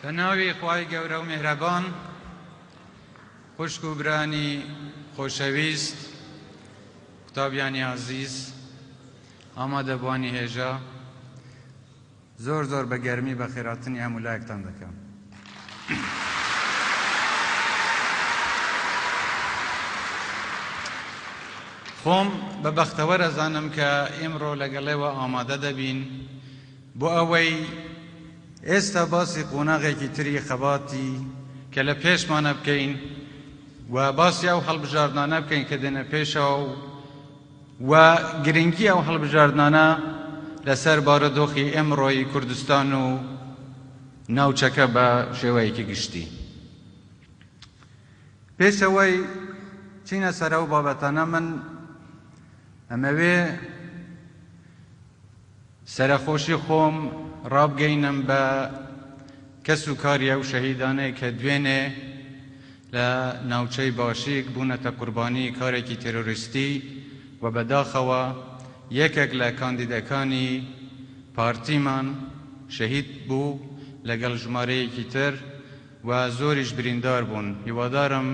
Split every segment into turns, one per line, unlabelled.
بەناوی خوای گەورە و میهرەبان، خوشک و برانی خۆشەویست، قوتابیانی عزیز، ئامادەبوانی هێژە، زۆر زۆر بە گەرمی بە خێراتنی هەموو لایەکتان دەکەم. خۆم بە بەختەوە دەزانم کە ئێمڕۆ لەگەڵێوە ئامادە دەبین بۆ ئەوەی ئێستا باسی قۆناغێکی تری خەباتی کە لە پێشمانە بکەین و باسی ئەو هەڵبژاردنانە بکەین کە دێنە پێشەوە و گرنگی ئەو هەڵبژاردنانە لەسەر بارودۆخی ئێمڕۆی کوردستان و ناوچەکە بە شێوەیەکی گشتی. پێشەوەی چینە سەر ئەو بابەتانە من ئەمەوێ سەرخۆشی خۆم ڕابگەینم بە کەس و کاری ئەو شەهیدانەی کە دوێنێ لە ناوچەی باشیک بوونەتە قوربانی کارێکی تێرۆریستی و بەداخەوە یەکێک لە کاندیدەکانی پارتیمان شەهید بوو لەگەڵ ژمارەیەکی تر و زۆریش بریندار بوون. هیوادارم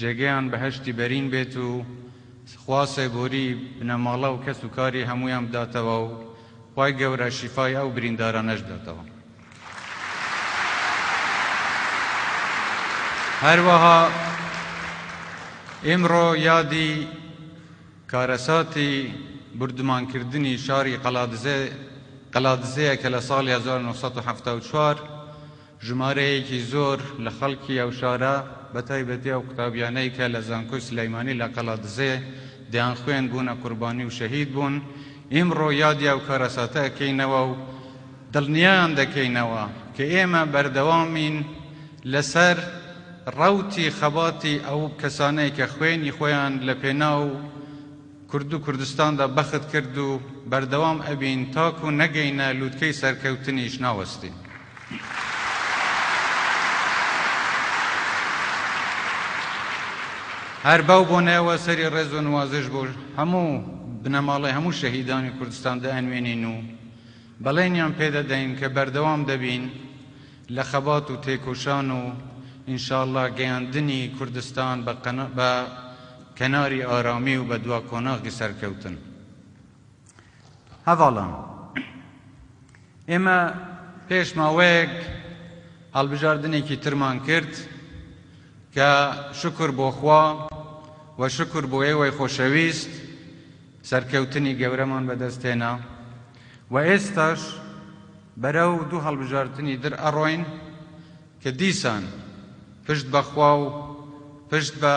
جێگەیان بەهەشتی بەرین بێت و خوا سێبۆری بنەماڵە و کەس و کاری هەمویان بداتەوە و خوای گەورە شیفای ئەو بریندارانەش بداتەوە. هەروەها ئێمڕۆ یادی کارەساتی بردومانکردنی شاری قەلادزەیە کە لە ساڵی 1974 ژمارەیەکی زۆر لە خەڵکی ئەو شارە بەتایبەتی ئەو قوتابیانەی کە لە زانکۆی سلەیمانی لە قەلادزێ دەیان خوێن بوونە قوربانی و شەهید بوون. ئێمڕۆ یادی ئەو کارەساتە ئەکەینەوە و دڵنیایان دەکەینەوە کە ئێمە بەردەوامین لەسەر ڕەوتی خەباتی ئەو کەسانەی کە خوێنی خۆیان لە پێناو کورد و کوردستاندا بەخت کرد و بەردەوام ئەبین تاکو نەگەینە لووتکەی سەرکەوتنیش ناوەستین. هەر بەو بۆنەوە سەری ڕێز و نوازش بۆ هەموو بنەماڵی هەموو شەهیدانی کوردستان دەئەنوێنین و بەڵێنیان پێدەدەین کە بەردەوام دەبین لە خەبات و تێکۆشان و ئینشاءڵڵا گەیاندنی کوردستان بە کەناری ئارامی و بە دوا کۆناغی سەرکەوتن. هەڤاڵان، ئێمە پێش ماوەیەک هەڵبژاردنێکی ترمان کرد کە شکر بۆ خوا و شکر بۆ ئێوەی خۆشەویست سەرکەوتنی گەورەمان بەدەستێنا و ئێستاش بەرەو دوو هەڵبژاردنی در ئەڕۆین کە دیسان پشت بە خوا و پشت بە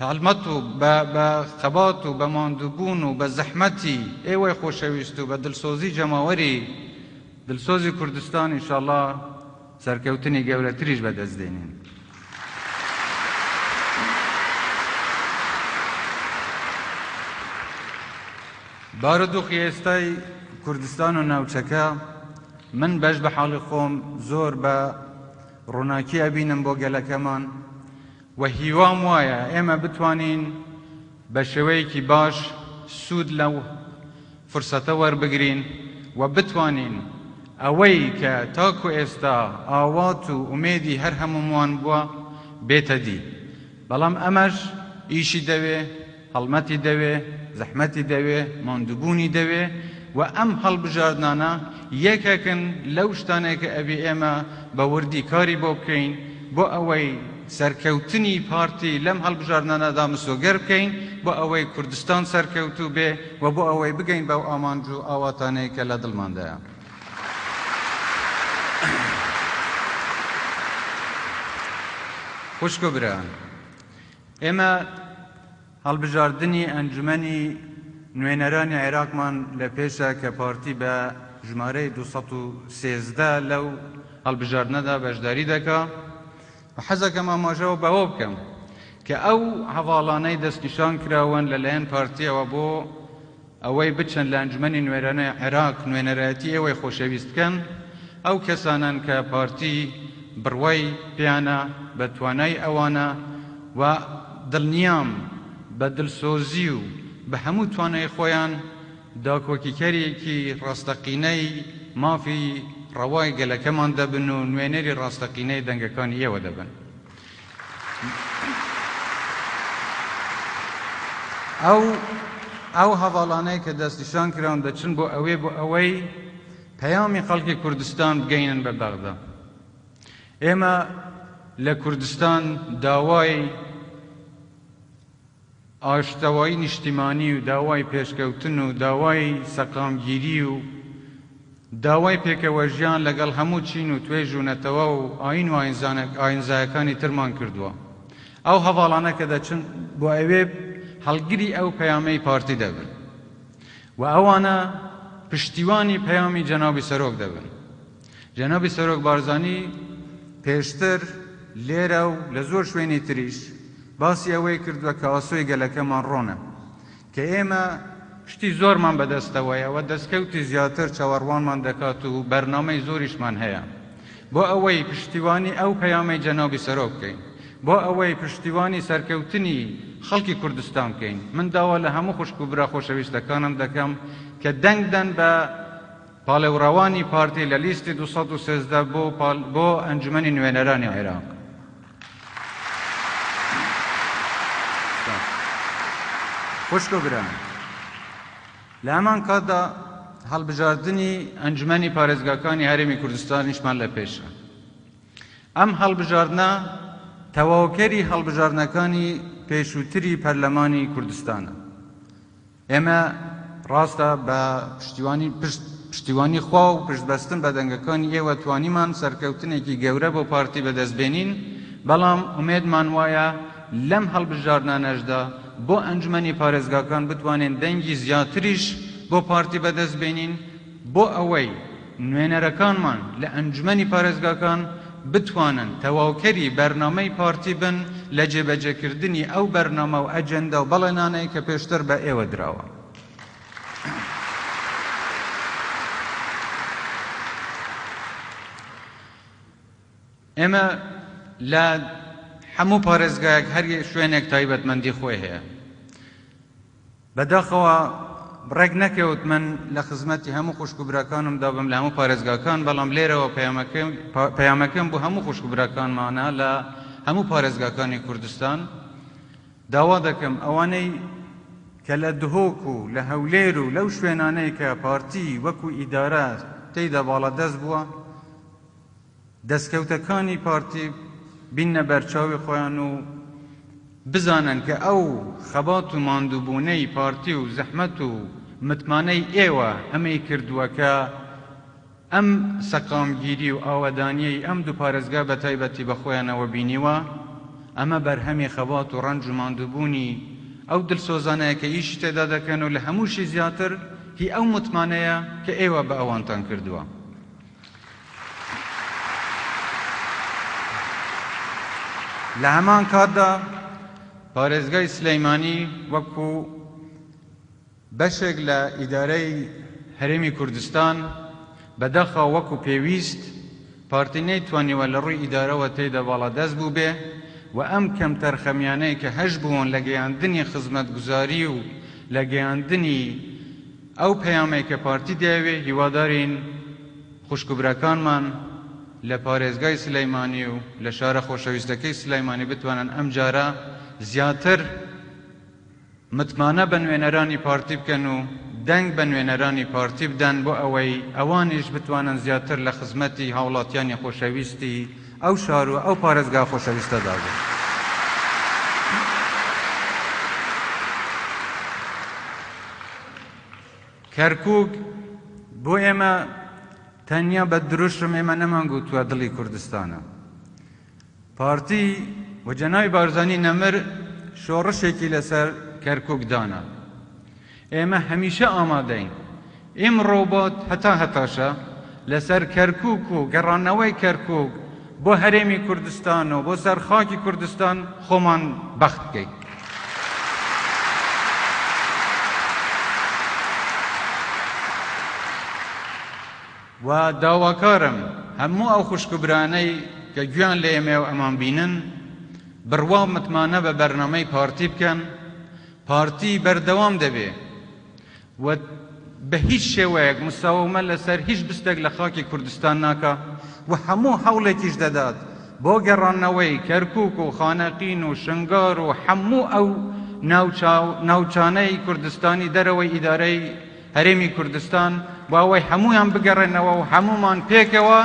هەڵمەت و بە خەبات و بە ماندووبوون و بە زەحمەتی ئێوەی خۆشەویست و بە دڵسۆزی جەماوەری دڵسۆزی کوردستان ئینشاءڵڵا سەرکەوتنی گەورەتریش بەدەستدێنین. بارودۆخی ئێستای کوردستان و ناوچەکە من بەش بە حاڵی خۆم زۆر بە ڕووناکی ئەبینم بۆ گەلەکەمان و هیوام وایە ئێمە بتوانین بە شێوەیەکی باش سوود لەو فرسەتە وەربگرین و بتوانین ئەوەی کە تاکو ئێستا ئاوات و ئومێدی هەر هەمومان بووە بێتە دی. بەڵام ئەمەش ئیشی دەوێ، هەڵمەتی دەوێ، زەحمەتی دەوێ، ماندووبوونی دەوێ و ئەم هەڵبژاردنانە یەکێکن لەو شتانێکە ئەبێ ئێمە بە وردی کاری بۆ بکەین بۆ ئەوەی سەرکەوتنی پارتی لەم هەڵبژاردنانەدا مسۆگەر بکەین بۆ ئەوەی کوردستان سەرکەوتوو بێ و بۆ ئەوەی بگەین بەو ئامانج و ئاواتانەی کە لە دڵماندایە. خوشک و بران، ئێمە هەڵبژاردنی ئەنجومەنی نوێنەرانی عێراقمان لە پێشە کە پارتی بە ژمارەی 213 لەو هەڵبژاردنەدا بەشداری دەکا و حەزەکەم ئاماژەوە بەوە بکەم کە ئەو هەواڵانەی دەستنیشان کراون لەلایەن پارتیەوە بۆ ئەوەی بچن لە ئەنجومەنی نوێنەرانی عێراق نوێنەرایەتی ئێوەی خۆشەویست بکەن ئەو کەسانن کە پارتی بڕوای پیانە بە توانای ئەوانە و دڵنیام بە دڵسۆزی و بە هەموو توانای خۆیان داکۆکیکەرێکی ڕاستەقینەی مافی ڕەوای گەلەکەمان دەبن و نوێنەری ڕاستەقینەی دەنگەکانی ئێوە دەبن. ئەو هەواڵانەی کە دەستنیشان کراون دەچن بۆ ئەوەی پەیامی خەڵکی کوردستان بگەینن بە بەغدا. ئێمە لە کوردستان داوای ئاشتەوایی نیشتیمانی و داوای پێشکەوتن و داوای سەقامگیری و داوای پێکەوە ژیان لەگەڵ هەموو چین و توێژ و نەتەوە و ئاین و ئاینزایەکانی ترمان کردووە. ئەو هەواڵانە کە دەچن بۆ ئەوێ هەڵگیری ئەو پەیامەی پارتی دەبن و ئەوانە پشتیوانی پەیامی جەنابی سەرۆک دەبن. جەنابی سەرۆک بارزانی پێشتر لێرە و لە زۆر شوێنی تریش باسی ئەوەی کردووە کە ئاسۆی گەلەکەمان ڕۆنە کە ئێمە شتی زۆرمان بەدەستەوەیە و دەستکەوتی زیاتر چاوەڕوانمان دەکات و بەرنامەی زۆریشمان هەیە بۆ ئەوەی پشتیوانی ئەو پەیامەی جەنابی سەرۆک بکەین، بۆ ئەوەی پشتیوانی سەرکەوتنی خەڵکی کوردستان بکەین. من داوا لە هەموو خوشک و برا خۆشەویستەکانم دەکەم کە دەنگدەن بە پاڵێوراوانی پارتی لە لیستی 213 بۆ ئەنجومەنی نوێنەرانی عێراق. خوشک و بران، لە هەمان کاتدا هەڵبژاردننی ئەنجومەنی پارێزگاکانی هەرێمی کوردستانیشمان لە پێشە. ئەم هەڵبژاردنە تەواوکەری هەڵبژاردنەکانی پێشووتری پەرلەمانی کوردستانە. ئێمە ڕاستە بە پشتیوانی خوا و پشتبەستن بە دەنگەکانی ئێوە توانیمان سەرکەوتنێکی گەورە بۆ پارتی بەدەستبێنین، بەڵام ئومێدمان وایە لەم هەڵبژاردنانەشدا بۆ ئەنجومەنی پارێزگاکان بتوانین دەنگی زیاتریش بۆ پارتی بەدەستبێنین بۆ ئەوەی نوێنەرەکانمان لە ئەنجومەنی پارێزگاکان بتوانن تەواوکەری بەرنامەی پارتی بن لە جێبەجێکردنی ئەو بەرنامە و ئەجەندە و بەڵێنانەی کە پێشتر بە ئێوە دراوە. ئێمە لە هەموو پارێزگایەک هەر شوێنێک تایبەتمەندی خۆی هەیە. بەداخەوە ڕێک نەکەوت من لە خزمەتی هەموو خوشک و براکانم دابم لە هەموو پارێزگاکان، بەڵام لێرەوە پەیامەکەم بۆ هەموو خوشک و براکانمانە لە هەموو پارێزگاکانی کوردستان داوا دەکەم ئەوانەی کە لە دهۆک و لە هەولێر و لەو شوێنانەی کە پارتی وەکو ئیدارە تێیدا باڵەدەست بووە، دەستکەوتەکانی پارتی بینە بەرچاوی خۆیان و بزانن کە ئەو خەبات و ماندووبوونەی پارتی و زەحمەت و متمانەی ئێوە ئەمەی کردووە کە ئەم سەقامگیری و ئاوەدانیەی ئەم دوو پارێزگا بە تایبەتی بە خۆیانەوە بینیوە، ئەمە بەرهەمی خەبات و ڕەنج و ماندووبوونی ئەو دڵسۆزانەیە کە ئیش تێدا دەکەن و لە هەمووشی زیاتر هی ئەو متمانەیە کە ئێوە بە ئەوانتان کردووە. لە هەمان کاتدا پارێزگای سلەیمانی وەکو بەشێک لە ئیدارەی هەرێمی کوردستان بەدەخە وەکو پێویست پارتی نەیتوانیوە لە ڕووی ئیدارەوە تێیدا باڵەدەست بوو بێ و ئەم کەم تەرخەمیانەی کە هەش بوون لە گەیاندنی خزمەتگوزاری و لە گەیاندنی ئەو پەیامەی کە پارتی دەیەوێ، هیوادارین خوشک و براکانمان لە پارێزگای سلەیمانی و لە شارە خۆشەویستەکەی سلەیمانی بتوانن ئەم جارە زیاتر متمانە بە نوێنەرانی پارتی بکەن و دەنگ بە نوێنەرانی پارتی بدەن بۆ ئەوەی ئەوانیش بتوانن زیاتر لە خزمەتی هاوڵاتیانی خۆشەویستی ئەو شار و ئەو پارێزگا خۆشەویستەدا بن. کەرکووک بۆ ئێمە تەنیا بە دروشم ئێمە نەمانگوتووە دڵی کوردستانە. پارتی و جەنابی بارزانی نەمر شۆڕشێکی لەسەر کەرکووک دانا. ئێمە هەمیشە ئامادەین ئێمڕۆ بۆت هەتاشە لەسەر کەرکووک و گەڕانەوەی کەرکووک بۆ هەرێمی کوردستان و بۆ سەرخاکی کوردستان خۆمان بەخت بکەین. و داواکارم هەموو ئەو خوشکبرانەی کە گویان لە ئێمە و ئەمان بینن بڕوا متمانە بە بەرنامەی پارتی بکەن. پارتی بەردەوام دەبێ و بە هیچ شێوەیەک مساومە لەسەر هیچ بستێک لە خاکی کوردستان ناکە و هەموو هەوڵێکیش دەدات بۆ گەڕانەوەی کەرکووک و خانەقین و شنگار و هەموو ئەو ناوچانەی کوردستانی دەرەوەی ئیدارەی هەرێمی کوردستان بۆ ئەوەی هەمویان بگەڕێنەوە و هەمومان پێکەوە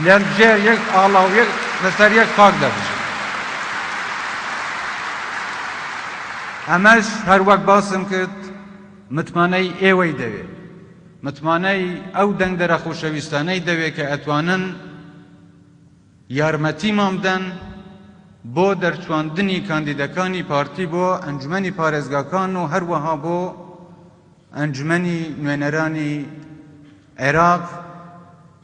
لەژێر یەک ئاڵا و لەسەر یەک خاک دەبژین. ئەمەش هەر وەک باسم کرد متمانەی ئێوەی دەوێت، متمانەی ئەو دەنگدەرە خۆشەویستانەی دەوێت کە ئەتوانن یارمەتیمان بدەن بۆ دەرچواندنی کاندیدەکانی پارتی بۆ ئەنجومەنی پارێزگاکان و هەروەها بۆ ئەنجومەنی نوێنەرانی عێراق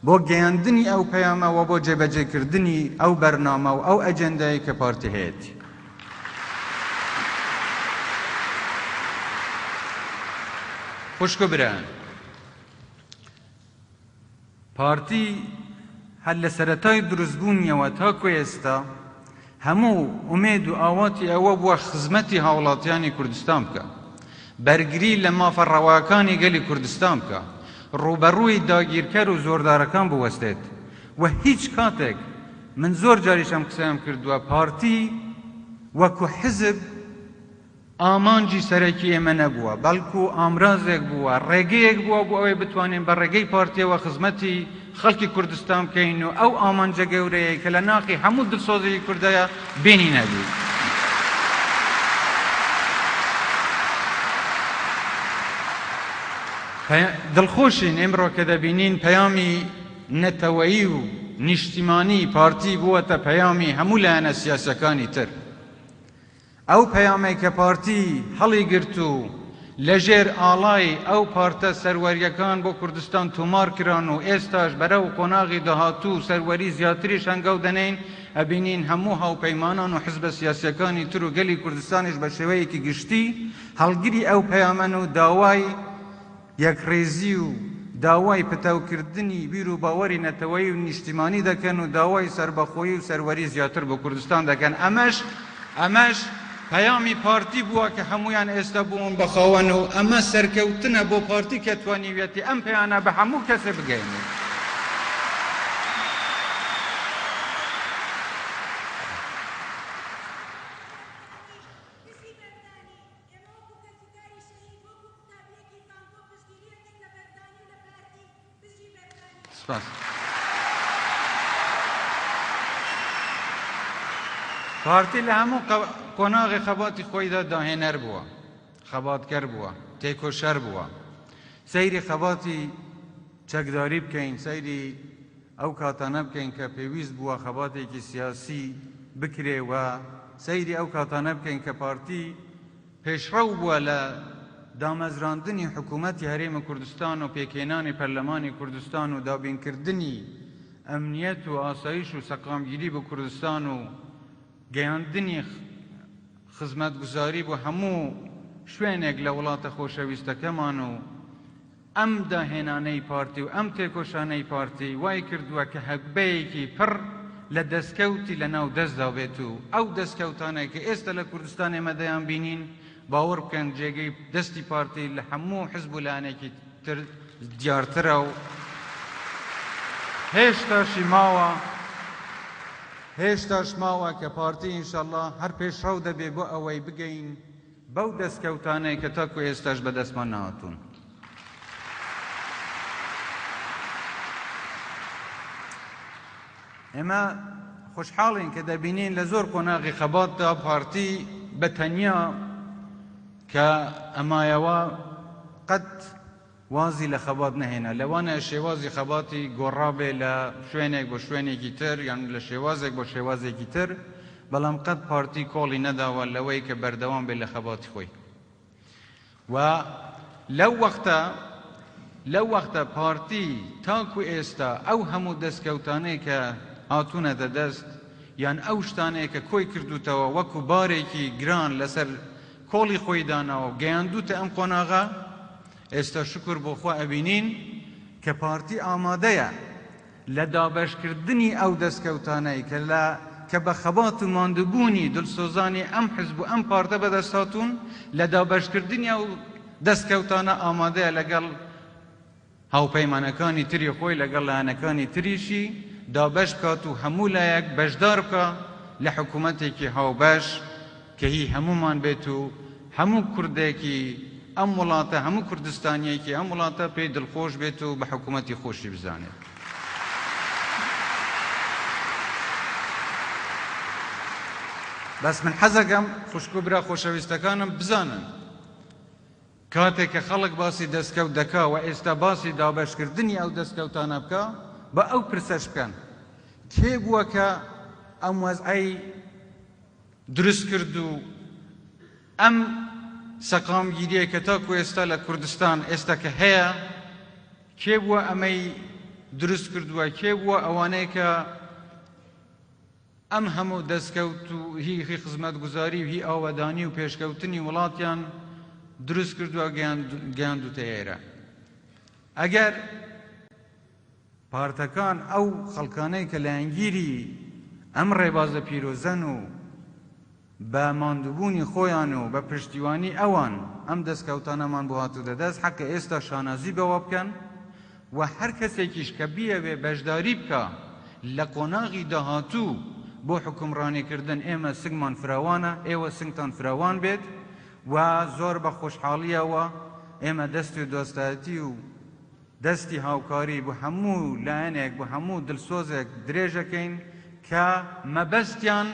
بۆ گەیاندنی ئەو پەیامەوە بۆ جێبەجێکردنی ئەو بەرنامە و ئەو ئەجەندای کە پارتی هەیەی. خوشکە برایان، پارتی هەر لە سەرەتای دروستبوونیەوە تاکو ئێستا هەموو ئومێد و ئاواتی ئەوە بووە خزمەتی هاوڵاتیانی کوردستان بکە، بەرگری لە مافە ڕەواکانی گەلی کوردستان بکە، ڕوبەڕووی داگیرکەر و زۆردارەکان بوەستێت. و هیچ کاتێک من زۆر جاریش ئەم قسەیان کردووە پارتی وەکو حزب ئامانجی سەرەکی ئێمە نەبووە، بەڵکو ئامرازێک بووە، ڕێگەیەک بووە بۆ ئەوەی بتوانین بە ڕێگەی پارتیەوە خزمەتی خەڵکی کوردستان بکەین و ئەو ئامانجە گەورەیە کە لە ناقی هەموو دڵسۆزی کوردەیە بینی نەبی. دڵخۆشین ئێمڕۆ کە دەبینین پەیامی نەتەوەیی و نیشتیمانی پارتی بووەتە پەیامی هەموو لایەنە سیاسەکانی تر. ئەو پەیامەی کە پارتی هەڵی گرت و لەژێر ئاڵای ئەو پارتە سەروەریەکان بۆ کوردستان تۆمار کران و ئێستاش بەرەو قۆناغی داهاتوو سەروەری زیاتریش هەنگاو دەنین، ئەبینین هەموو هاوپەیمانان و حزبە سیاسیەکانی تر و گەلی کوردستانیش بە شێوەیەکی گشتی هەڵگیری ئەو پەیامەن و داوای یەکڕێزی و داوای پتەوکردنی بیر و باوەری نەتەوەیی و نیشتیمانی دەکەن و داوای سەربەخۆیی و سەروەری زیاتر بۆ کوردستان دەکەن. ئەمەش پەیامی پارتی بووە کە هەمویان ئێستا بوون بە خاوەن و ئەمە سەرکەوتنە بۆ پارتی کە توانیوێتی ئەم پەیانە بە هەموو کەسێ بگەینێت. پارتی لە هەموو قۆناغی خەباتی خۆیدا داهێنەر بووە، خەباتکەر بووە، تێکۆشەر بووە. سەیری خەباتی چەکداری بکەین، سەیری ئەو کاتانە بکەین کە پێویست بووە خەباتێکی سیاسی بکرێ و سەیری ئەو کاتانە بکەین کە پارتی پێشڕەو بووە لە دامەزراندنی حکوومەتی هەرێمە کوردستان و پێکهێنانی پەرلەمانی کوردستان و دابینکردنی ئەمنیەت و ئاسایش و سەقامگیری بۆ کوردستان و گەیاندنی خزمەتگوزاری بۆ هەموو شوێنێک لە وڵاتە خۆشەویستەکەمان و ئەم داهێنانەی پارتی و ئەم تێکۆشانەی پارتی وای کردووە کە هەکبەیەکی پڕ لە دەستکەوتی لە ناو دەستدا بێت و ئەو دەستکەوتانەی کە ئێستا لە کوردستان ئێمە دەیان بینین باوەڕ بکەن جێگەی دەستی پارتی لە هەموو حزب و لایەنێکی تر دیارترە و هێشتاش ماوە کە پارتی ئینشەڵڵا هەر پێشڕەو دەبێ بۆ ئەوەی بگەین بەو دەستکەوتانەی کە تاکو ئێستاش بەدەستمان نهاتوون. ئێمە خۆشحاڵین کە دەبینین لە زۆر قۆناغی خەباتدا پارتی بەتەنیا کە ئەمایەوە قەت وازی لە خەبات نەهێنا، لەوانە شێوازی خەباتی گۆڕابێ لە شوێنێک بۆ شوێنێکی تر یان لە شێوازێک بۆ شێوازێکی تر، بەڵام قەت پارتی کۆڵی نەداوە لەوەی کە بەردەوام بێت لە خەباتی خۆی. و لەو وەختە پارتی تاکو ئێستا ئەو هەموو دەستکەوتانەی کە هاتوونەتە دەست یان ئەو شتانەیە کە کۆی کردوتەوە وەکو بارێکی گران لەسەر کۆڵی خۆی داناوە و گەیاندوتە ئەم قۆناغا، ئێستا شکر بۆ خوا ئەبینین کە پارتی ئامادەیە لە دابەشکردنی ئەو دەستکەوتانەی کە بە خەبات و ماندووبوونی دڵسۆزانی ئەم حزب و ئەم پارتە بەدەست هاتوون، لە دابەشکردنی ئەو دەستکەوتانە ئامادەیە لەگەڵ هاوپەیمانەکانی تری خۆی لەگەڵ لایەنەکانی تریشی دابەش بکات و هەموو لایەک بەشدار بکە لە حکوومەتێکی هاوبەش کە هی هەمومان بێت و هەموو کوردێکی ئەم وڵاتە هەموو کوردستانیەکی ئەم وڵاتە پێی دڵخۆش بێت و بە حکوومەتی خۆشی بزانێت. بەس من حەزەکەم خوشک و برا خۆشەویستەکانم بزانن کاتێک کە خەڵک باسی دەستکەوت دەکا و ئێستا باسی دابەشکردنی ئەو دەستکەوتانە بکە بە ئەو پرسەش بکەن کێ بووە کە ئەم وەزعەی دروست کرد و ئەم سەقامگیریە کە تاکو ئێستا لە کوردستان ئێستا کە هەیە کێ بووە ئەمەی دروست کردووە کێ بووە ئەوانەی کە ئەم هەموو دەستکەوت و هی خزمەتگوزاری و هی ئاوەدانی و پێشکەوتنی وڵاتیان دروست کردووە گەیاندوتە ئێرە. ئەگەر پارتەکان ئەو خەڵکانەی کە لایەنگیری ئەم ڕێبازە پیرۆزەن و بە ماندووبوونی خۆیان و بە پشتیوانی ئەوان ئەم دەستکەوتانەمان بۆ هاتوو دەدەست حەقە ئێستا شانازی بەوە بکەن و هەر کەسێکیش کە بیەوێ بەشداری بکە لە قۆناغی داهاتوو بۆ حکومڕانیکردن ئێمە سنگمان فراوانە ئێوە سنگتان فراوان بێت و زۆر بە خۆشحاڵیەوە ئێمە دەستی دۆستایەتی و دەستی هاوکاری بۆ هەموو لایەنێک بۆ هەموو دڵسۆزێک درێژەکەین کە مەبەستیان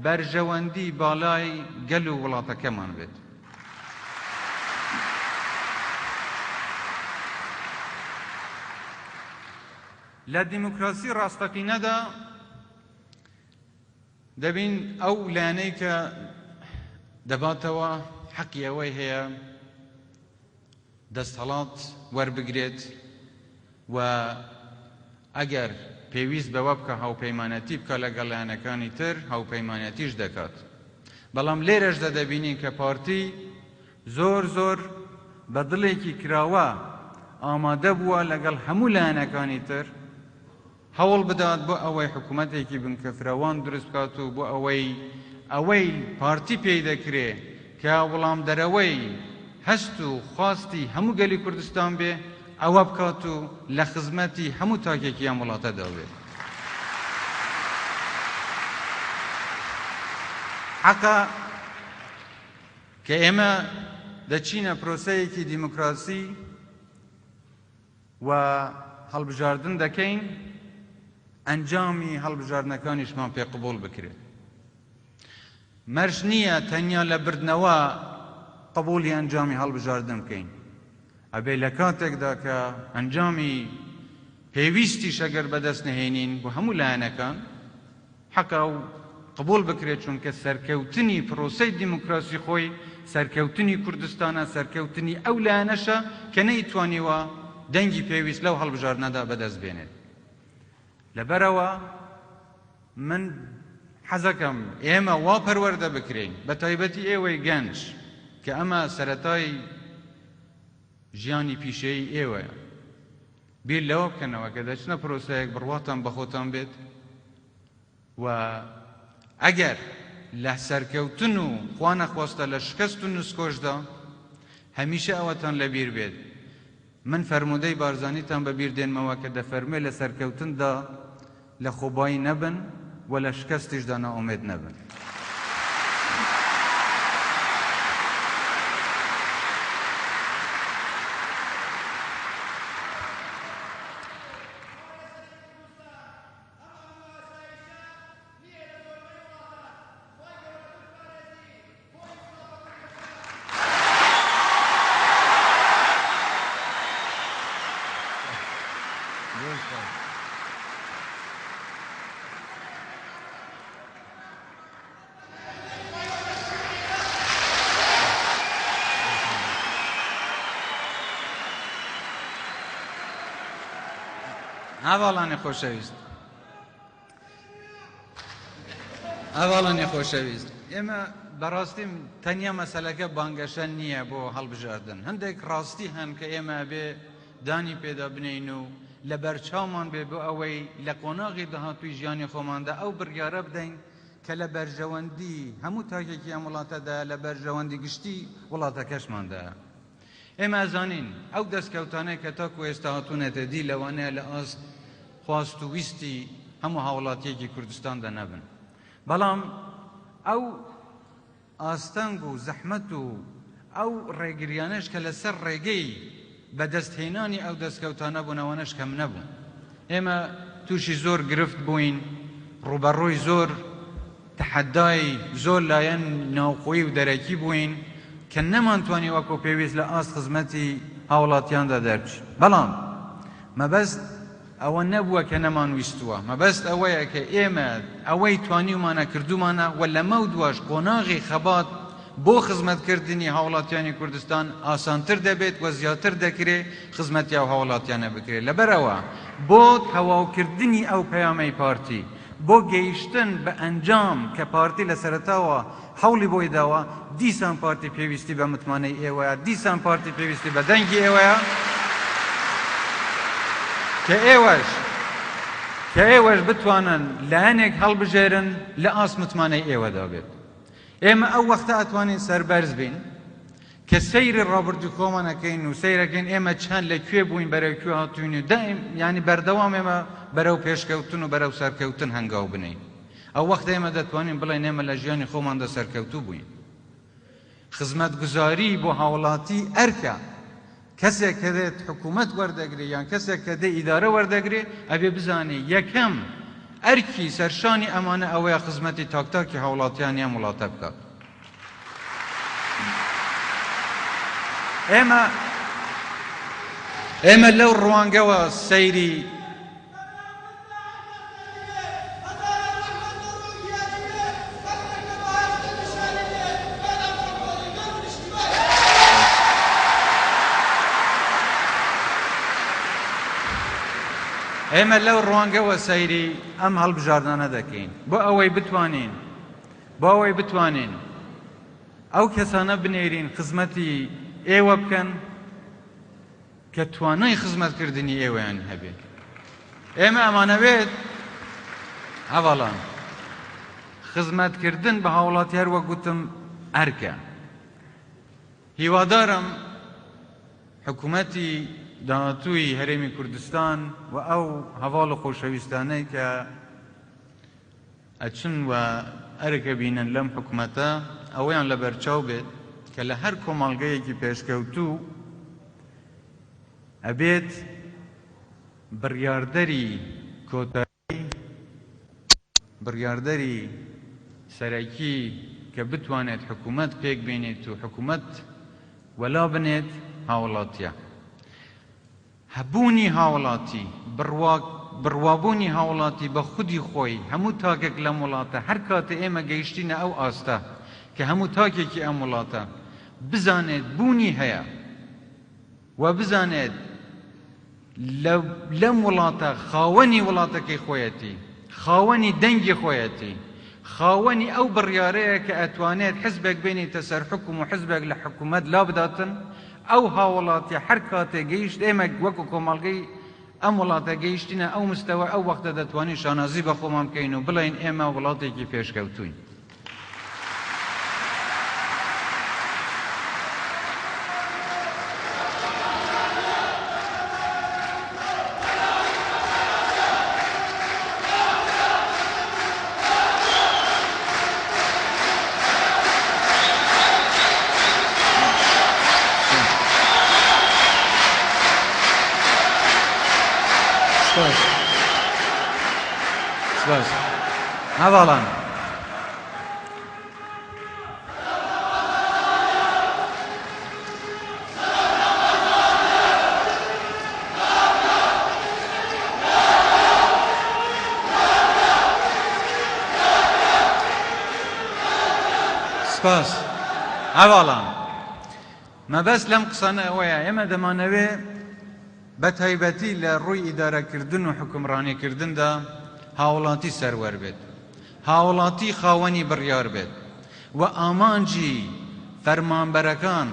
بەرژەوەندی باڵای گەل و وڵاتەکەمان بێت. لە دیموکراسی ڕاستەقینەدا دەبین ئەو لایەنەی کە دەباتەوە حەقی ئەوەی هەیە دەستهەڵات وەربگرێت و ئەگەر پێویست بەوە بکە هاوپەیمانەتی بکە لەگەڵ لایەنەکانی تر هاوپەیمانەتیش دەکات. بەڵام لێرەشدا دەبینین کە پارتی زۆر بە دڵێکی کراوە ئامادە بووە لەگەڵ هەموو لایەنەکانی تر هەوڵ بدات بۆ ئەوەی حکوومەتێکی بنکە فراوان دروست بکات و بۆ ئەوەی پارتی پێی دەکرێ کە وەڵام دەرەوەی هەست و خواستی هەموو گەلی کوردستان بێ ئەوە بکات و لە خزمەتی هەموو تاکێکی ئەم وڵاتەدا بێت. حەقا کە ئێمە دەچینە پرۆسەیەکی دیموکراسی و هەڵبژاردن دەکەین ئەنجامی هەڵبژاردنەکانیشمان پێ قبوڵ بکرێت. مەرج نییە تەنیا لە بردنەوە قبوڵی ئەنجامی هەڵبژاردن بکەین. ئەبێ لە کاتێکدا کە ئەنجامی پێویستی شەگەر بەدەست نهێنین بۆ هەموو لایەنەکان حەقا و قبول بکرێت چونکە سەرکەوتنی پرۆسەی دیموکراسی خۆی سەرکەوتنی کوردستانە سەرکەوتنی ئەو لایەنەشە کە نەیتوانیوە دەنگی پێویست لەو هەڵبژاردنەدا بەدەست بێنێت. لەبەرەوە من حەزەکەم ئێمە وا پەروەردە بکرین بە تایبەتی ئێوەی گەنج کە ئەمە سەرەتای ژیانی پیشەیی ئێوەیە بیر لەوە بکەنەوە کە دەچنە پرۆسەیەک بڕواتان بە خۆتان بێت و ئەگەر لە سەرکەوتن و خوا نەخواستە لە شکست و نسکۆشدا هەمیشە ئەوەتان لەبیر بێت. من فەرموودەی بارزانیتان بەبیر دێنمەوە کە دەفەرمێ لە سەرکەوتندا لە خۆبایی نەبن و لە شکستیشدا ناومێد نەبن. ئاواڵانی خۆشەویست ئێمە بەڕاستی تەنیا مەسەلەکە بانگەشە نییە بۆ هەڵبژاردن. هەندێک ڕاستی هەن کە ئێمە بێ دانی پێدا بنین و لە بەرچاومان بێ بۆ ئەوەی لە قۆناغی داهاتووی ژیانی خۆماندا ئەو بڕیارە بدەین کە لە بەرژەوەندی هەموو تاکێکی ئەم وڵاتەدا لە بەرژەوەندی گشتی وڵاتەکەشماندا. ئێمە ئەزانین ئەو دەستکەوتانەی کە تاکو ئێستا هاتوونەتە دی لەوانەیە لە ئاست خواست و ویستی هەموو هاوڵاتیەکی کوردستاندا نەبن، بەڵام ئەو ئاستەنگ و زەحمەت و ئەو ڕێگریانەش کە لەسەر ڕێگەی بەدەستهێنانی ئەو دەستکەوتانە بوونەوەنەش کەم نەبوو. ئێمە تووشی زۆر گرفت بووین، ڕوبەڕووی زۆر تەحەدای زۆر لایەن ناوخۆیی و دەرەکی بووین کە نەمانتوانی وەکو پێویست لە ئاست خزمەتی هاوڵاتیاندا دەربچین. بەڵام مەبەست ئەوە نەبووە کە نەمانویستووە، مەبەست ئەوەیە کە ئێمە ئەوەی توانیمانە کردومانە و لەمە و دووەش قۆناغی خەبات بۆ خزمەتکردنی هاوڵاتیانی کوردستان ئاسانتر دەبێت و زیاتر دەکرێت خزمەتی ئەو هاوڵاتیانە بکرێت. لەبەرەوە بۆ تەواوکردنی ئەو پەیامەی پارتی، بۆ گەیشتن بە ئەنجام کە پارتی لە سەرەتاوە هەوڵی بۆی داوە، دیسان پارتی پێویستی بە متمانەی ئێوەیە، دیسان پارتی پێویستی بە دەنگی ئێوەیە کە ئێوەش بتوانن لایەنێک هەڵبژێرن لە ئاست متمانەی ئێوەدا بێت. ئێمە ئەو وەختە ئەتوانین سەربەرز بین کە سەیری ڕابردوو کۆمانەکەین و سەیرەکەین ئێمە چەند لەکوێ بووین بەرەو کوێ هاتوین و دائیم یعنی بەردەوام ئێمە بەرەو پێشکەوتن و بەرەو سەرکەوتن هەنگاو بنین. ئەو وەختە ئێمە دەتوانین بڵێن ئێمە لە ژیانی خۆماندا سەرکەوتوو بووین. خزمەتگوزاری بۆ هاوڵاتی ئەرکە. کەسێک کە دێت حکوومەت وەردەگرێ یان کەسێک کە دێ ئیدارە وەردەگرێ ئەبێ بزانێ یەکەم ئەرکی سەرشانی ئەمانە ئەوەیە خزمەتی تاکتاکی هاوڵاتیان یان وڵاتە بکات. ئێمە لەو ڕوانگەوە سەیری ئەم هەڵبژاردانە دەکەین بۆ ئەوەی بتوانین ئەو کەسانە بنێرین خزمەتی ئێوە بکەن کە توانای خزمەتکردنی ئێوەیان هەبێت. ئێمە ئەمانەوێت هەواڵان خزمەتکردن بە هاوڵاتی هەروە گوتم ئەرکە. هیوادارم حکوومەتی داهاتووی هەرێمی کوردستان و ئەو هەواڵ و خۆشەویستانەی کە ئەچن و ئەرکە بینن لەم حکوومەتە ئەوەیان لە بەرچاو بێت کە لە هەر کۆمەڵگەیەکی پێشکەوتوو ئەبێت بڕیاردەری کۆتایی، بڕیاردەری سەرەکی کە بتوانێت حکوومەت پێک بێنێت و حکوومەت وەلا بنێت هاوڵاتیە. هەبوونی هاوڵاتی، بڕوابوونی هاوڵاتی بە خودی خۆی هەموو تاکێک لەم وڵاتە هەر کاتە ئێمە گەیشتینە ئەو ئاستە کە هەموو تاکێکی ئەم وڵاتە بزانێت بوونی هەیە و بزانێت لەم وڵاتە خاوەنی وڵاتەکەی خۆیەتی، خاوەنی دەنگی خۆیەتی، خاوەنی ئەو بڕیارەیە کە ئەتوانێت حزبێک بێنێتە سەر حکوم و حزبێک لە حکوومەت لا بداتن. ئەو هاوڵاتی هەر کاتێک گەیشت ئێمە وەکو کۆمەڵگەی ئەم وڵاتە گەیشتینە ئەو مستەوە ئەو وەختە دەتوانین شانازی بە خۆمان بکەین و بڵێن ئێمە وڵاتێکی پێشکەوتووین. سپاس. هەواڵان سپاس. هەواڵان مەبەست لەم قسانە ئەوەیە ئێمە دەمانەوێ بە تایبەتی لە ڕووی ئیدارەکردن و حکومڕانیکردندا هاوڵاتی سەروەر بێت، هاوڵاتی خاوەنی بڕیار بێت و ئامانجی فەرمانبەرەکان،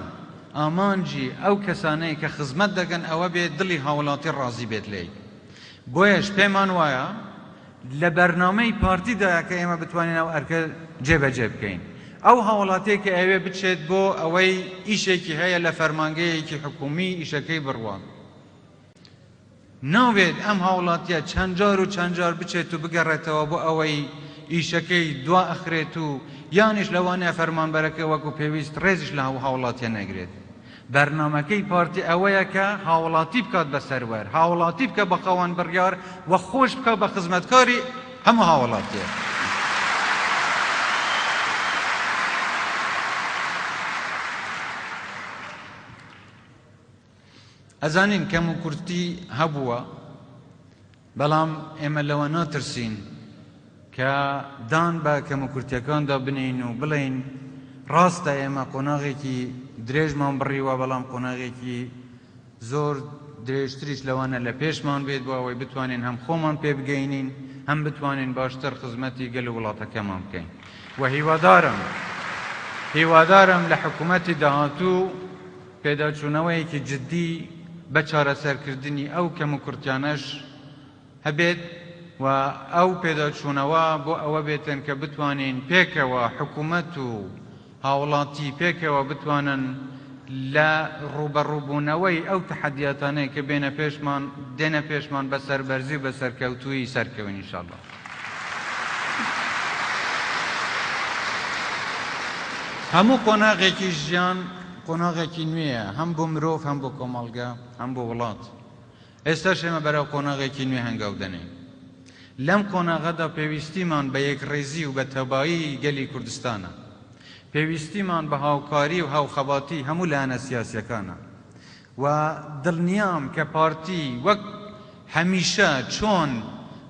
ئامانجی ئەو کەسانەی کە خزمەت دەکەن ئەوە بێت دڵی هاوڵاتی ڕازی بێت لێی. بۆیەش پێمان وایە لە بەرنامەی پارتیدایە کە ئێمە بتوانین ئەو ئەرکە جێبەجێ بکەین. ئەو هاوڵاتێکی ئەوێ بچێت بۆ ئەوەی ئیشێکی هەیە لە فەرمانگەیەکی حکومی ئیشەکەی بڕوان. ناوێت ئەم هاوڵاتیە چەند جار و چەند جار بچێت و بگەڕێتەوە بۆ ئەوەی ئیشەکەی دوا ئەخرێت و یانیش لەوانەیە فەرمانبەرەکە وەکو پێویست ڕێزیش لە هاوڵاتیە نەگرێت. بەرنامەکەی پارتی ئەوەیە کە هاوڵاتی بکات بە سەروەر، هاوڵاتی بکە بە خەوان بڕیار و خۆش بکە بە خزمەتکاری هەموو هاوڵاتیە. ئەزانین کەم و کورتی هەبووە، بەڵام ئێمە لەوە ناترسین کە دان بە کەم و کورتیەکاندا بنین و بڵین ڕاستە ئێمە قۆناغێکی درێژمان بڕیوە، بەڵام قۆناغێکی زۆر درێژتریش لەوانە لە پێشمان بێت بۆ ئەوەی بتوانین هەم خۆمان پێ بگەینین، هەم بتوانین باشتر خزمەتی گەل و وڵاتەکەمان بکەین. و هیوادارم لە حکوومەتی داهاتوو پێداچوونەوەیەکی جددی بە چارەسەرکردنی ئەو کەم و کورتیانەش هەبێت و ئەو پێداچوونەوە بۆ ئەوە بێتن کە بتوانین پێکەوە حکوومەت و هاوڵاتی پێکەوە بتوانن لە ڕوبەڕووبوونەوەی ئەو تەحەدیاتانەیە کە دێنە پێشمان بە سەربەرزی و بە سەرکەوتووی سەرکەوین ئینشاءالله. هەموو قۆناغێکی ژیان قۆناغێکی نوێیە، هەم بۆ مرۆڤ، هەم بۆ کۆمەڵگە، هەم بۆ وڵات. ئێستاش ئێمە بەرەو قۆناغێکی نوێ هەنگاو دەنین. لەم قۆناغەدا پێویستیمان بە یەکڕێزی و بە تەبایی گەلی کوردستانە، پێویستیمان بە هاوکاری و هاوخەباتی هەموو لایەنە سیاسیەکانە و دڵنیام کە پارتی وەک هەمیشە چۆن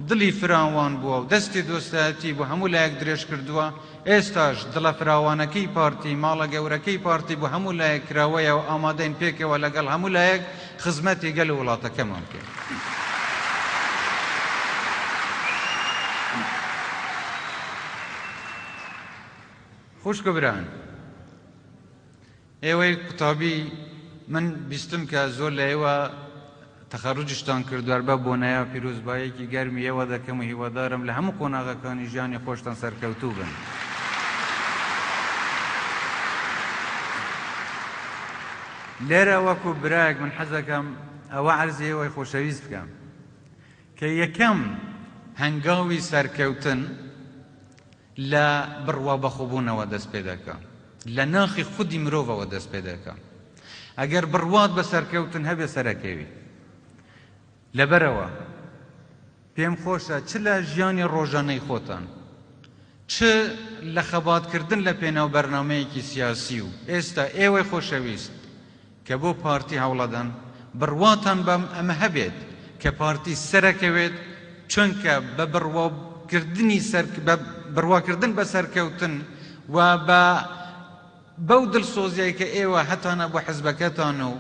دڵی فراوان بووە و دەستی دۆستایەتی بۆ هەموو لایەک درێژ کردووە، ئێستاش دڵە فراوانەکەی پارتی، ماڵە گەورەکەی پارتی بۆ هەموو لایەک کراوەیە و ئامادەین پێکەوە لەگەڵ هەموو لایەک خزمەتی گەل و وڵاتەکەمان بکەین. خوشکە بران، ئێوەی قوتابی من بیستم کە زۆر لە ئێوە تەخەڕوجشتان کردووە بە بۆنەیە پیرۆزبایەکی گەرمی ئێوە دەکەم و هیوادارم لە هەموو قۆناغەکانی ژیانی خۆشتان سەرکەوتوو بن. لێرە وەکو برایەک من حەزەکەم ئەوە عەرزی ئێوەی خۆشەویست بکەم کە یەکەم هەنگاوی سەرکەوتن لە بڕوا بەخۆبوونەوە دەست پێ دەکە، لە ناخی خودی مرۆڤەوە دەست پێ دەکە. ئەگەر بڕوات بە سەرکەوتن هەبێ سەرەکەوی. لەبەرەوە پێم خۆشە چ لە ژیانی ڕۆژانەی خۆتان، چ لە خەباتکردن لە پێناو بەرنامەیەکی سیاسی و ئێستا ئێوەی خۆشەویست کە بۆ پارتی هەوڵەدەن، بڕواتان بەم ئەمە هەبێت کە پارتی سەرەکەوێت، چونکە بە بڕواکردن بە سەرکەوتن و بەو دڵسۆزیایی کە ئێوە هەتانە بۆ حزبەکەتان و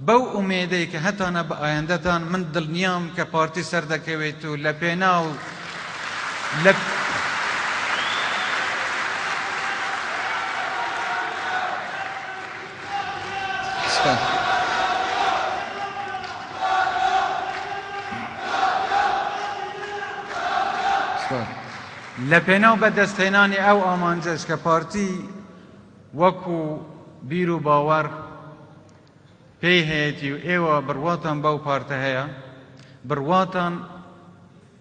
بەو ئومێدەی کە هەتانە بە ئایندەتان، من دڵنیام کە پارتی سەردەکەوێت و لە پێناو لە پێناو بەدەستهێنانی ئەو ئامانجەش کە پارتی وەکو بیر و باوەڕ پێی هەیەی و ئێوە بڕواتان بەو پارتە هەیە، بڕواتان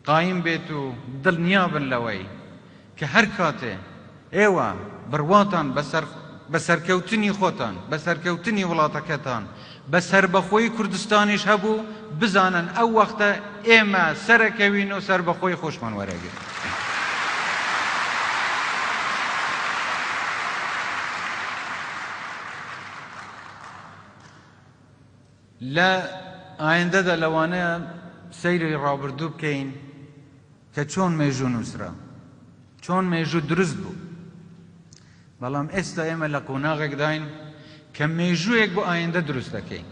قایم بێت و دڵنیا بن لەوەی کە هەر کاتێ ئێوە بڕواتان بە سەرکەوتنی خۆتان، بە سەرکەوتنی وڵاتەکەتان، بە سەربەخۆی کوردستانیش هەبوو، بزانن ئەو وەختە ئێمە سەرەکەوین و سەربەخۆی خۆشمان وەرەگرین. لە ئایندەدا لەوانەیە سەیری ڕابردوو بکەین کە چۆن مێژوو نووسرا، چۆن مێژوو دروست بوو. بەڵام ئێستا ئێمە لە قۆناغێک داین کە مێژوویەک بۆ ئایندە دروست دەکەین.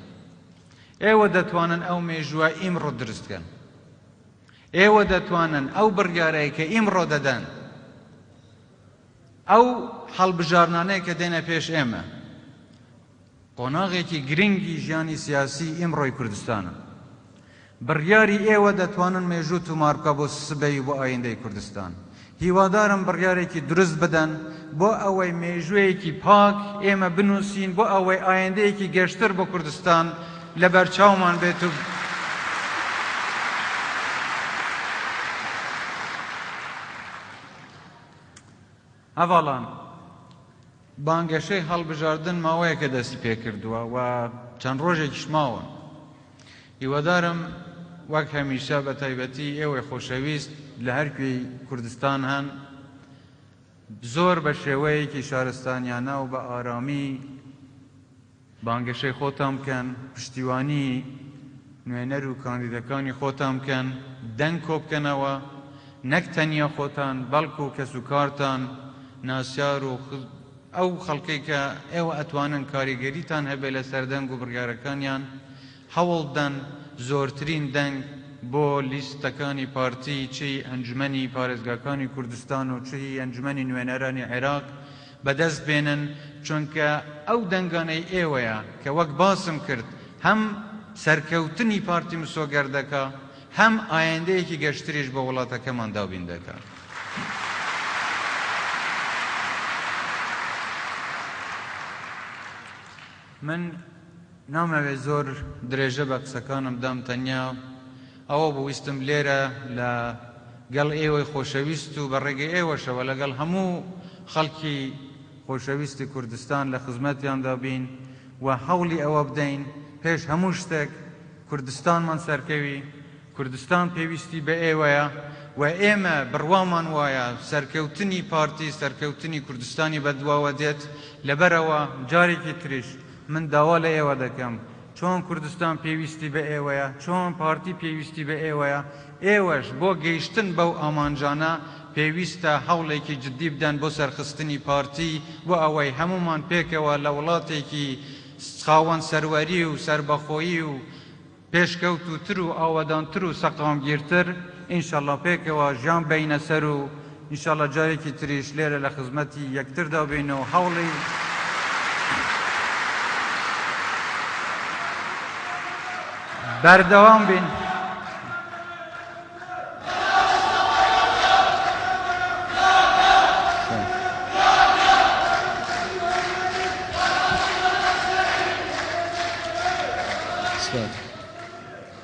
ئێوە دەتوانن ئەو مێژووە ئیمڕۆ دروستکەن، ئێوە دەتوانن ئەو بڕیارەیە کە ئیمڕۆ دەدەن، ئەو هەڵبژارنانەیە کە دێنە پێش ئێمە، قۆناغێکی گرنگی ژیانی سیاسی ئیمڕۆی کوردستانە. بڕیاری ئێوە دەتوانن مێژوو تومار بکە بۆ سبەی بۆ ئایندەی کوردستان. هیوادارم بڕیارێکی دروست بدەن بۆ ئەوەی مێژوەیەکی پاک ئێمە بنووسین بۆ ئەوەی ئایندەیەکی گەشتر بۆ کوردستان لە بەرچاومان بێت و هەڤاڵان بانگەشەی هەڵبژاردن ماوەیە کە دەستی پێ کردووە و چەند ڕۆژێکیش ماوە. هیوادارم وەک هەمیشە بە تایبەتی ئێوەی خۆشەویست لە هەر کوێی کوردستان هەن زۆر بە شێوەیەکی شارستانیانە و بە ئارامی بانگەشەی خۆتان بکەن، پشتیوانی نوێنەر و کاندیدەکانی خۆتان بکەن، دەنگ کۆ بکەنەوە، نەک تەنیا خۆتان بەڵکو و کەس و کارتان ناسیار و ئەو خەڵکەی کە ئێوە ئەتوانن کاریگەریتان هەبێ لە سەردەنگ و بڕیارەکانیان هەوڵ بدەن زۆرترین دەنگ بۆ لیستەکانی پارتی چی ئەنجومەنی پارێزگاکانی کوردستان و چی ئەنجومەنی نوێنەرانی عێراق بەدەست بێنن، چونکە ئەو دەنگانەی ئێوەیە کە وەک باسم کرد هەم سەرکەوتنی پارتی مسۆگەردەکە هەم ئایندەیەکی گەشتریش بە وڵاتەکەمان دابین دەکات. من نامەوێت زۆر درێژە بە قسەکانم دام، تەنیا ئەوە بویستم لێرە لە گەڵ ئێوەی خۆشەویست و بە ڕێگەی ئێوەشەوە لەگەڵ هەموو خەڵکی خۆشەویستی کوردستان لە خزمەتیاندا بین و هەوڵی ئەوە بدەین پێش هەموو شتێک کوردستانمان سەرکەوی، کوردستان پێویستی بە ئێوەیە و ئێمە بڕوامان وایە سەرکەوتنی پارتی سەرکەوتنی کوردستانی بەدواوە دێت. لەبەرەوە جارێکی تریش من داوا لە ئێوە دەکەم چۆن کوردستان پێویستی بە ئێوەیە، چۆن پارتی پێویستی بە ئێوەیە، ئێوەش بۆ گەیشتن بەو ئامانجانە پێویستە هەوڵێکی جدی بدەن بۆ سەرخستنی پارتی بۆ ئەوەی هەمومان پێکەوە لە وڵاتێکی خاوەن سەروەری و سەربەخۆیی و پێشکەوتوتر و ئاوەدانتر و سەقامگیرتر ئینشەڵڵا پێکەوە ژیان بینە سەر و ئینشەڵڵا جارێکی تریش لێرە لە خزمەتی یەکتردا بینەوە هەوڵی بەردەوام بین.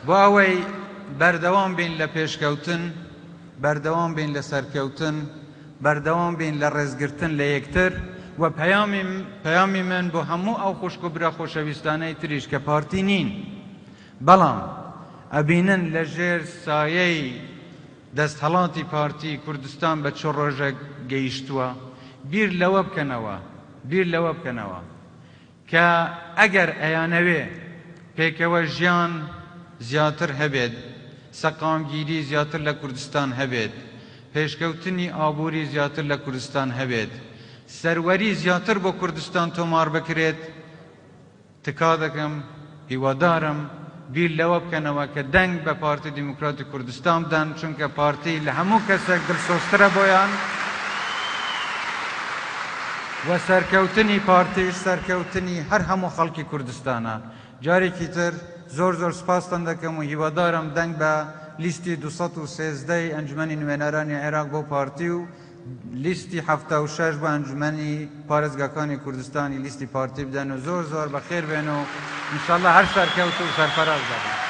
بۆ ئەوەی بەردەوام بین لە پێشکەوتن، بەردەوام بین لە سەرکەوتن، بەردەوام بین لە ڕێزگرتن لە یەکتر و پەیامی من بۆ هەموو ئەو خوشک و برا خۆشەویستانەی تریش کە پارتی نین بەڵام ئەبینن لە ژێر سایەی دەستهەڵاتی پارتی کوردستان بە چ ڕۆژە گەیشتووە، بیر لەوە بکەنەوە کە ئەگەر ئەیانەوێ پێکەوە ژیان زیاتر هەبێت، سەقامگیری زیاتر لە کوردستان هەبێت، پێشکەوتنی ئابووری زیاتر لە کوردستان هەبێت، سەروەری زیاتر بۆ کوردستان تۆمار بکرێت، تکا دەکەم هیوادارم بیر لەوە بکەنەوە کە دەنگ بە پارتی دیموکراتی کوردستان بدەن، چونکە پارتی لە هەموو کەسێک دڵسۆزترە بۆیان و سەرکەوتنی پارتیش سەرکەوتنی هەر هەموو خەڵکی کوردستانە. جارێکی تر زۆر زۆر سپاستان دەکەم و هیوادارم دەنگ بە لیستی 213 ئەنجومەنی نوێنەرانی عێراق بۆ پارتی و لیستی 76 بۆ ئەنجومەنی پارێزگاکانی کوردستانی لیستی پارتی بدەن و زۆر زۆر بەخێر بێن و ئینشەڵڵا هەر سەرکەوت و سەرفەراز دەبن.